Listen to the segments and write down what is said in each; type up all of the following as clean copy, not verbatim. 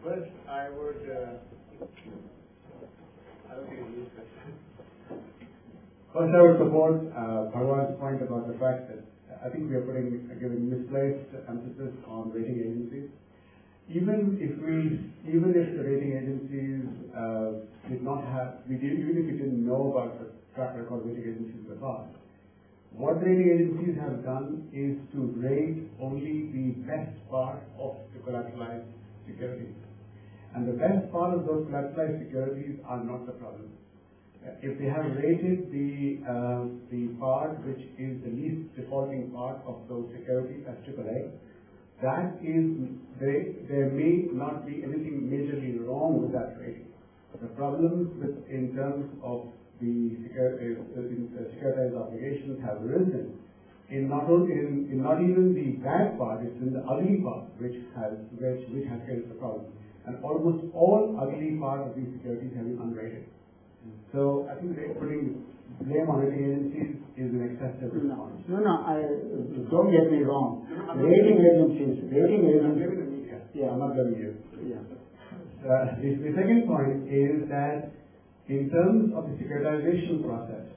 First, I don't think I use this. First, I would support Bhagwan's point about the fact that I think we are giving misplaced emphasis on rating agencies. Even if the rating agencies even if we didn't know about the track record of rating agencies in the past, what rating agencies have done is to rate only the best part of the collateralized securities. And the best part of those collateralized securities are not the problem. If they have rated the part which is the least defaulting part of those securities as AAA, that is, there may not be anything majorly wrong with that rating. The problems in terms of the securitized obligations have arisen in not even the bad part, it's in the ugly part which has created the problem. And almost all ugly part of these securities have been unrated. So I think putting blame on rating agencies is an excessive response. No, don't get me wrong. Rating agencies. Yeah, I'm not blaming you. Yeah. The second point is that in terms of the securitization process,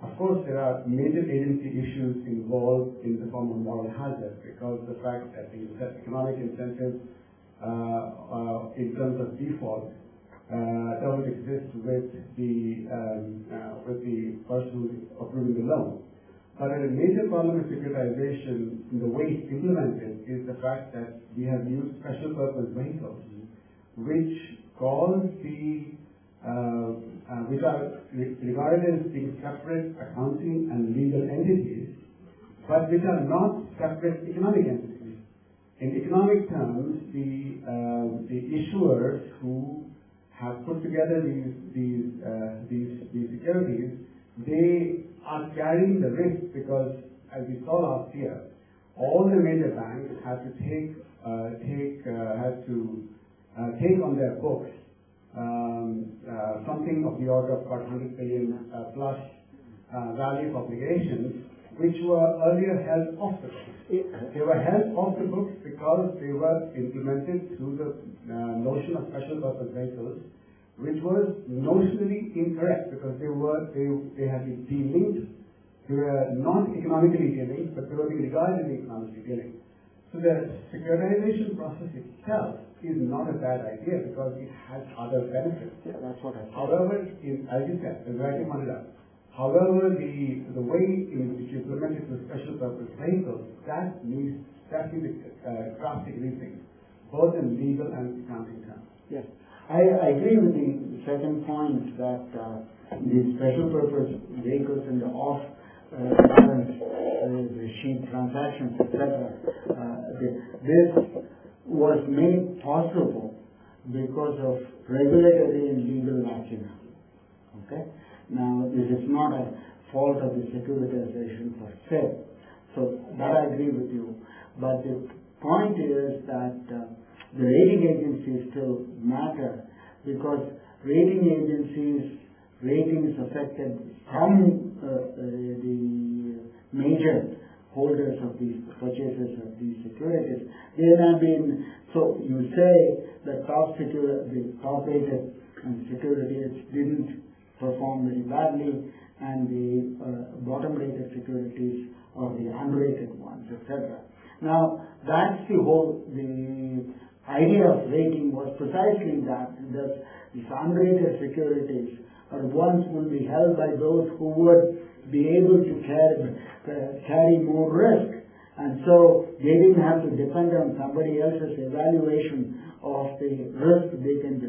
of course there are major agency issues involved in the form of moral hazard, because the fact that the economic incentives in terms of default don't exist with the person who is approving the loan. But a major problem with securitization in the way it's implemented is the fact that we have used special purpose vehicles, which which are regarded as being separate accounting and legal entities, but which are not separate economic entities. In economic terms, the issuers who have put together these securities, they are carrying the risk, because as we saw last year, all the major banks had to take on their books something of the order of about 100 billion plus value of obligations, which were earlier held off the books. They were held off the books because they were implemented through the notion of special purpose vehicles, which was notionally incorrect, because they had been de-linked. They were not economically de-linked, but they were being regarded as economically de-linked. So the securitization process itself is not a bad idea, because it has other benefits. Yeah, that's what I said. However, as you said, as rightly pointed out, however, the way in which you implement it with special purpose vehicles, that needs drastic rethink, both in legal and economic terms. Yes. I agree with the second point that the special purpose vehicles and the off-balance sheet transactions, etc., this was made possible because of regulatory and legal action. Okay? Now, this is not a fault of the securitization per se. So that I agree with you. But the point is that the rating agencies still matter, because rating agencies' ratings affected some the major holders of these purchases of these securities. There have been, so you say the top rated securities didn't perform very badly, and the bottom rated securities or the unrated ones, etc. Now that's the idea of rating was precisely that these unrated securities are ones will be held by those who would be able to carry more risk, and so they didn't have to depend on somebody else's evaluation of the risk. They can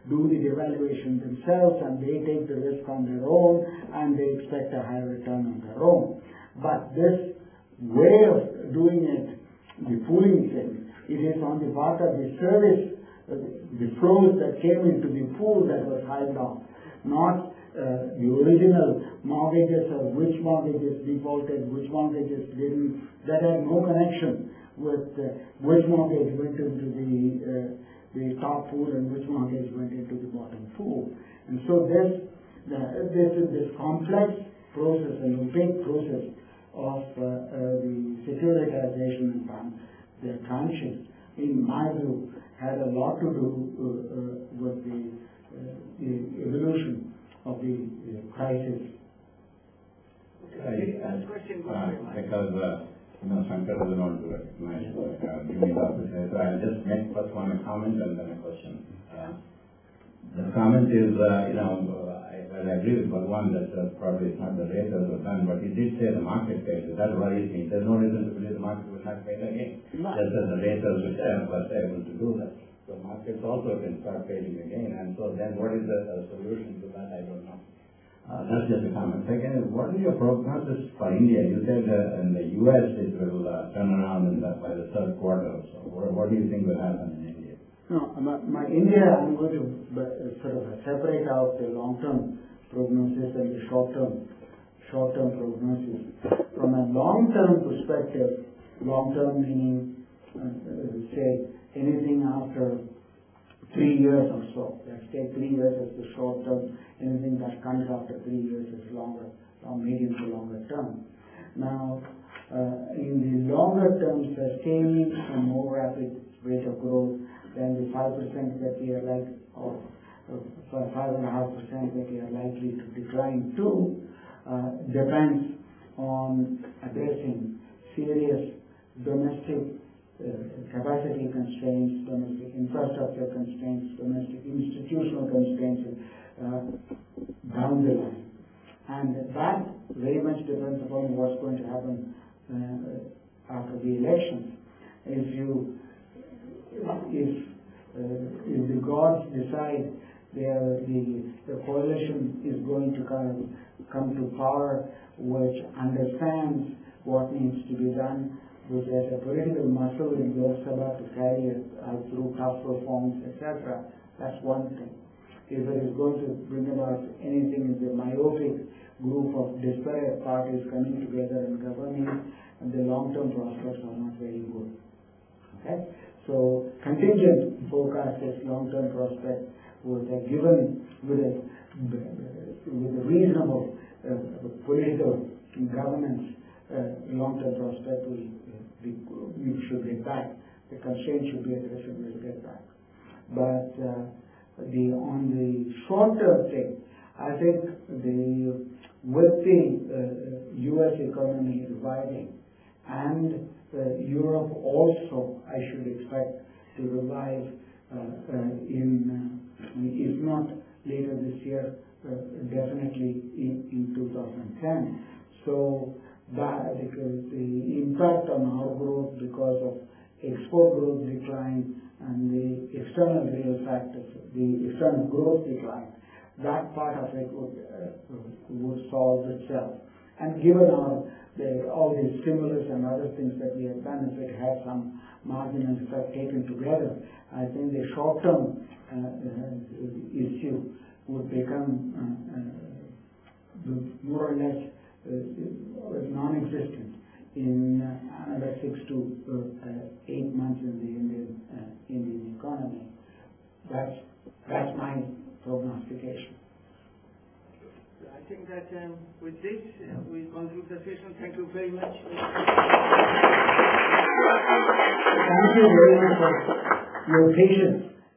do the evaluation themselves, and they take the risk on their own, and they expect a higher return on their own. But this way of doing it, the pooling thing, it is on the part of the service, the flows that came into the pool that was hived off, not the original mortgages or which mortgages defaulted, which mortgages didn't. That had no connection with which mortgage went into the top pool and which mortgage went into the bottom pool. And so this is this complex process and opaque process of the securitization and the tranches in my view, had a lot to do with the evolution of the crisis. Because Shankar doesn't want to recognize giving the opportunity, so I'll just make first one a comment and then a question. The comment is, I agree with Bhagwan that probably it's not the rate that was done, but he did say the market failed. That worries me. There's no reason to believe the market will not fail again. Just as the rate was able to do that. So markets also can start failing again, and so then what is the solution to that? I don't know. That's just a comment. Second, what is your prognosis for India? You said in the U.S. it will turn around by the third quarter. So what do you think will happen in India? No, my India, I'm going to sort of separate out the long-term prognosis and the short-term prognosis. From a long-term perspective, long-term meaning, say, anything after 3 years or so. Let's take 3 years as the short term. Anything that comes after 3 years is longer, or medium to longer term. Now, in the longer term, sustaining a more rapid rate of growth than the 5% that we are like, or 5.5% that we are likely to decline to, depends on addressing serious domestic capacity constraints, domestic infrastructure constraints, domestic institutional constraints down the line. And that very much depends upon what's going to happen after the elections. If the gods decide the coalition is going to come to power, which understands what needs to be done, which has a political muscle in Lok Sabha to carry it out through tough reforms, etc., that's one thing. If it is going to bring about anything in the myopic group of disparate parties coming together and governing, and the long-term prospects are not very good. Okay? So contingent forecast is long-term prospect with a given, with a reasonable political governance, long-term prospect we should get back. The constraint should be addressed and we'll get back. But on the short-term thing, I think with the U.S. economy reviving and Europe also, I should expect to revive if not later this year, definitely in 2010. So that the impact on our growth because of export growth decline and the external real factors, the external growth decline, that part of it would solve itself. And given all the stimulus and other things that we have done, if it had some marginal effect taken together, I think the short-term issue would become more or less non-existent in another 6 to 8 months in the Indian economy. That's my prognostication. I think that with this we conclude the session. Thank you very much. Thank you very much for your patience.